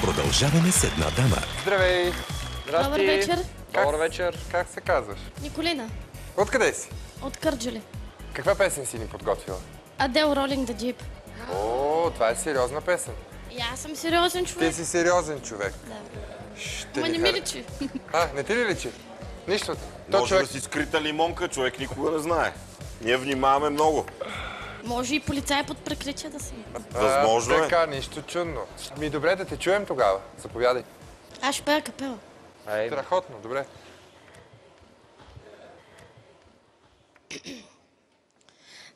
Продължаваме с една дама. Здравей! Здрасти! Добър вечер. Добър вечер. Как се казваш? Николина. Откъде си? От Кърджали. Каква песен си ни подготвила? Адел Rolling the Jeep. О, това е сериозна песен. И аз съм сериозен човек. Ти си сериозен човек. Да. Ще Ма ни не ми хара. личи. А, не ти ли личи? Нищо. Може да си скрита лимонка, човек никога не знае. Ние внимаваме много. Може и полицай под прикритие да си. Възможно е. Така, нищо чудно. Ми добре да те чуем тогава. Заповядай. Аз ще пея капела. Страхотно, добре.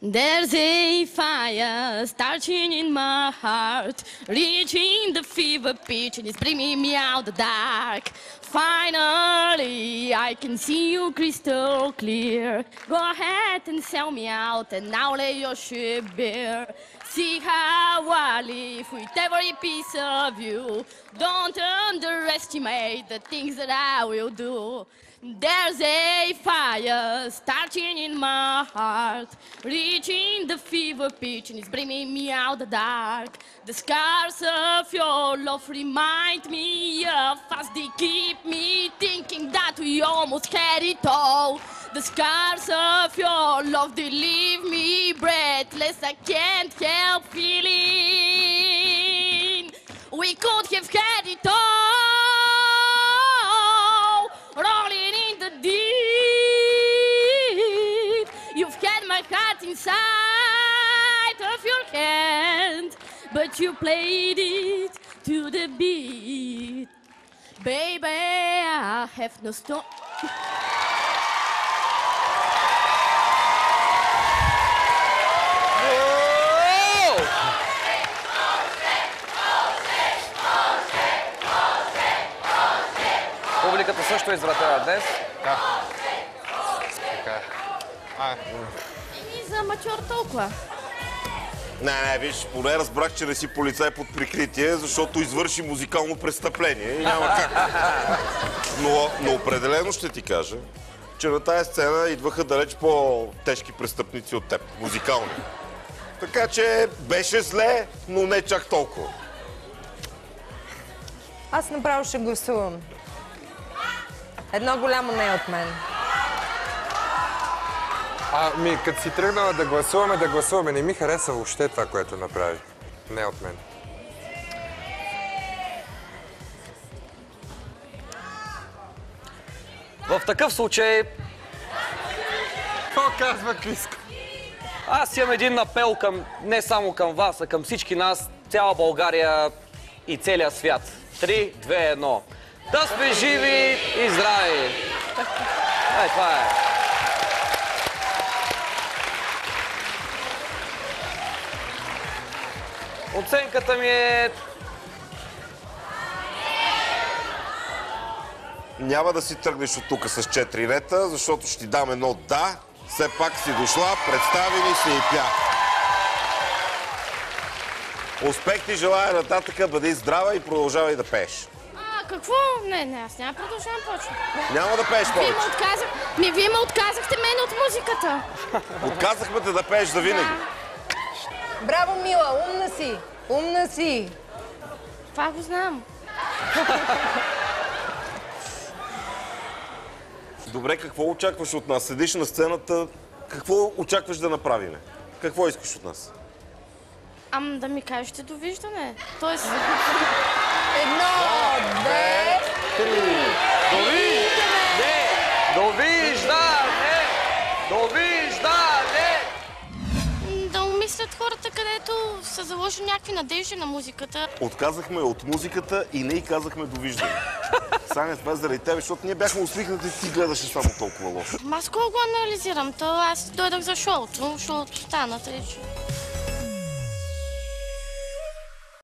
There's a fire starting in my heart, reaching the fever pitch and it's bringing me out the dark. Finally, I can see you crystal clear. Go ahead and sell me out and now lay your ship bare. See how I live with every piece of you. Don't underestimate the things that I will do. There's a fire starting in my heart, reaching the fever pitch and it's bringing me out the dark. The scars of your love remind me of us. They keep me thinking that we almost had it all. The scars of your love, they leave me breathless. I can't help feeling we could have had it all. Rolling in the deep, you've had my heart inside of your hand, but you played it to the beat. Baby, I have no stone. Публиката също е извратена днес. Да. Така. И за аматьор толкова. Не, виж, поне разбрах, че не си полицай под прикритие, защото извърши музикално престъпление и няма как. Но определено ще ти кажа, че на тая сцена идваха далеч по-тежки престъпници от теб, музикални. Така че беше зле, но не чак толкова. Аз направо ще гласувам. Едно голямо не от мен. Като си тръгнала да гласуваме. Не ми хареса въобще това, което направи. Не от мен. В такъв случай Какво казва Криско? аз имам един апел не само към вас, а към всички нас, цяла България и целия свят. 3, 2, 1. Да сме живи и здрави! Това е. Оценката ми е... Няма да си тръгнеш от тук с 4 рета, защото ще ти дам едно да. Все пак си дошла, представи ни се и пя. Успех ти желая нататъка, бъди здрава и продължавай да пееш. Какво? Не, аз няма продължавам повече. Няма да пееш повече. Вие ме отказахте мен от музиката. Отказахме те да пееш за винаги. Браво, Мила, умна си! Умна си! Това го знам. Добре, какво очакваш от нас? Седиш на сцената, какво очакваш да направим? Какво искаш от нас? Да ми кажете довиждане. Тоест... 1, 2, 3. Довиждане! Довиждане! Да умислят хората, където са заложили някакви надежди на музиката. Отказахме от музиката и не й казахме довиждане. Саня, това е заради тебе, защото ние бяхме усмихнати и ти гледаше само толкова лошо. Аз колко го анализирам? Аз дойдах за шоуто стана, тъй че...